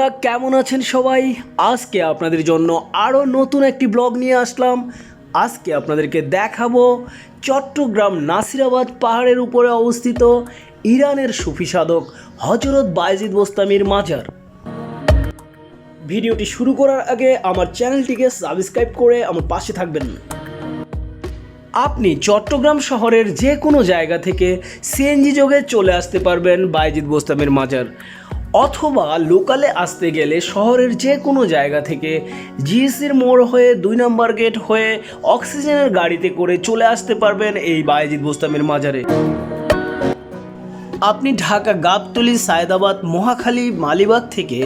বন্ধুরা কেমন আছেন সবাই? আজকে আপনাদের জন্য আরও নতুন একটি ব্লগ নিয়ে আসলাম। আজকে আপনাদেরকে দেখাবো চট্টগ্রাম নাসিরাবাদ পাহাড়ের উপরে অবস্থিত ইরানের সুফি সাধক হযরত বায়েজিদ বোস্তামির মাজার। ভিডিওটি শুরু করার আগে আমার চ্যানেলটিকে সাবস্ক্রাইব করে আমার পাশে থাকবেন। আপনি চট্টগ্রাম শহরের যে কোনো জায়গা থেকে সিএনজি যোগে চলে আসতে পারবেন বায়েজিদ বোস্তামির মাজার, অথবা লোকালে আসতে গেলে শহরের যে কোনো জায়গা থেকে জিএসির মোড় হয়ে 2 নম্বর গেট হয়ে অক্সিজেনের গাড়িতে করে চলে আসতে পারবেন এই বায়েজিদ বোস্তামির মাজারে। আপনি ঢাকা গাবতলী, সায়দাবাদ, মহাখালী, মালিবাগ থেকে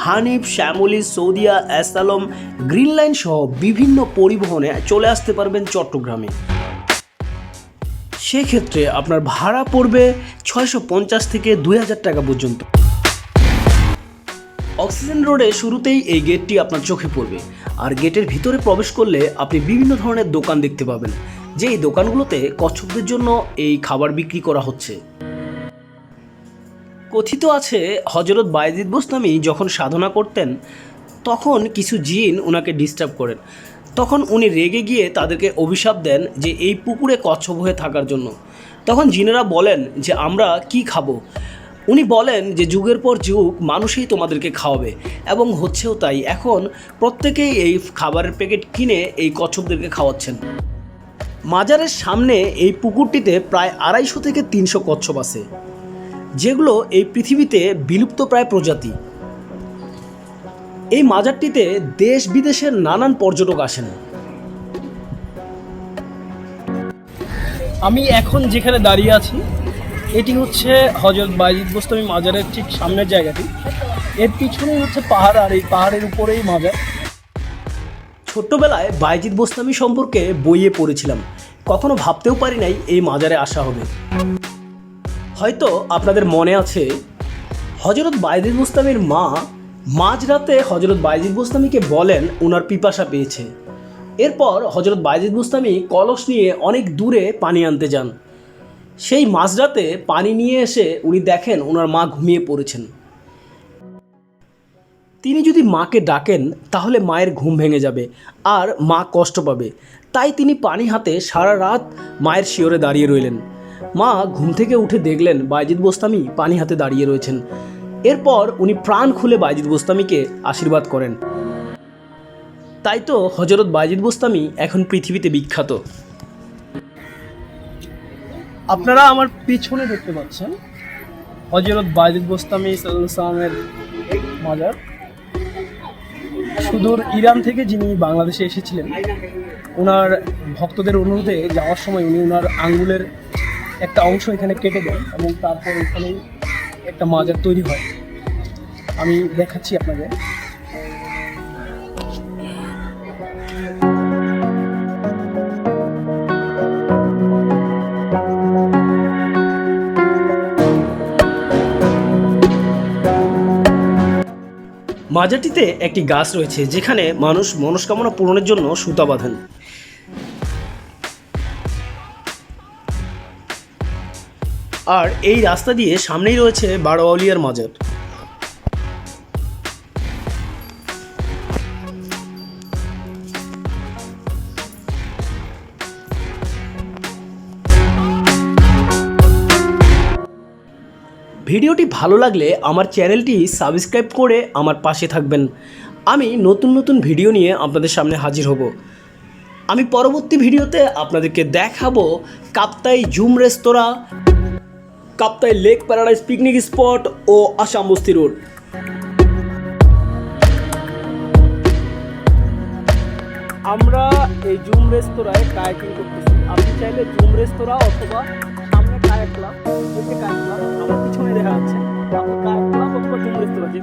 হানিফ, শ্যামলী, সৌদিয়া, অ্যাসালম, গ্রিন লাইন সহ বিভিন্ন পরিবহনে চলে আসতে পারবেন চট্টগ্রামে। সেক্ষেত্রে আপনার ভাড়া পড়বে 650 থেকে 2000 টাকা পর্যন্ত। অক্সিজেন রোডে শুরুতেই এই গেটটি আপনার চোখে পড়বে, আর গেটের ভিতরে প্রবেশ করলে আপনি বিভিন্ন ধরনের দোকান দেখতে পাবেন, যে এই দোকানগুলোতে কচ্ছপদের জন্য এই খাবার বিক্রি করা হচ্ছে। কথিত আছে হযরত বায়েজিদ বোস্তামি যখন সাধনা করতেন তখন কিছু জিন ওনাকে ডিস্টার্ব করেন। তখন উনি রেগে গিয়ে তাদেরকে অভিশাপ দেন যে এই পুকুরে কচ্ছপ হয়ে থাকার জন্য। তখন জিনেরা বলেন যে আমরা কি খাবো? উনি বলেন যে যুগের পর যুগ মানুষই তোমাদেরকে খাওয়াবে, এবং হচ্ছেও তাই। এখন প্রত্যেকেই এই খাবারের প্যাকেট কিনে এই কচ্ছপদেরকে খাওয়াচ্ছেন। মাজারের সামনে এই পুকুরটিতে প্রায় 250 থেকে 300 কচ্ছপ আছে, যেগুলো এই পৃথিবীতে বিলুপ্ত প্রায় প্রজাতি। এই মাজারটিতে দেশ বিদেশের নানান পর্যটক আসেন। আমি এখন যেখানে দাঁড়িয়ে আছি এটি হচ্ছে হযরত বায়েজিদ বোস্তামি মাজারের ঠিক সামনের জায়গাটি। এর পিছনেই হচ্ছে পাহাড়, আর এই পাহাড়ের উপরেই মাজার। ছোট্টবেলায় বায়েজিদ বোস্তামি সম্পর্কে বইয়ে পড়েছিলাম, কখনো ভাবতেও পারি নাই এই মাজারে আসা হবে। হয়তো আপনাদের মনে আছে হযরত বায়েজিদ বোস্তামির মা মাঝরাতে হযরত বায়েজিদ বোস্তামিকে বলেন ওনার পিপাসা পেয়েছে। এরপর হযরত বায়েজিদ বোস্তামি কলস নিয়ে অনেক দূরে পানি আনতে যান। সেই মাঝরাতে পানি নিয়ে এসে উনি দেখেন ওনার মা ঘুমিয়ে পড়েছেন। তিনি যদি মাকে ডাকেন তাহলে মায়ের ঘুম ভেঙে যাবে আর মা কষ্ট পাবে, তাই তিনি পানি হাতে সারা রাত মায়ের শিয়রে দাঁড়িয়ে রইলেন। মা ঘুম থেকে উঠে দেখলেন বায়েজিদ বোস্তামি পানি হাতে দাঁড়িয়ে রয়েছেন। এরপর উনি প্রাণ খুলে বায়েজিদ বোস্তামিকে আশীর্বাদ করেন। তাই তো হযরত বায়েজিদ বোস্তামি এখন পৃথিবীতে বিখ্যাত। আপনারা আমার পিছনে দেখতে পাচ্ছেন হযরত বায়েজিদ বোস্তামি সাল্লাল্লাহু আলাইহি ওয়াসাল্লামের মাজার। সুদূর ইরান থেকে যিনি বাংলাদেশে এসেছিলেন, ওনার ভক্তদের অনুরোধে যাওয়ার সময় উনি ওনার আঙ্গুলের একটা অংশ এখানে কেটে দেন, এবং তারপর এখানেই একটা মাজার তৈরি হয়। আমি দেখাচ্ছি আপনাকে। মাজারটিতে একটি গাছ রয়েছে যেখানে মানুষ মনস্কামনা পূরণের জন্য সুতা বাঁধেন। আর এই রাস্তা দিয়ে সামনেই রয়েছে বারো আউলিয়ার মাজার। ভিডিওটি ভালো লাগলে আমার চ্যানেলটি সাবস্ক্রাইব করে আমার পাশে থাকবেন। আমি নতুন নতুন ভিডিও নিয়ে আপনাদের সামনে হাজির হব। আমি পরবর্তী ভিডিওতে আপনাদেরকে দেখাবো কাপ্তাই জুম রেস্তোরাঁ, Kaptai lake paradise picnic spot ও আসাম বস্তি রোড। আমরা এই জুম রেস্তোরাঁয় কায়াকিং করতেছি। আপনি চাইলে জুম রেস্তোরাঁ অথবা সামনে কায়াক ক্লাব, আমার পিছনে দেখা যাচ্ছে কায়াক ক্লাব অথবা জুম রেস্তোরাঁ, যে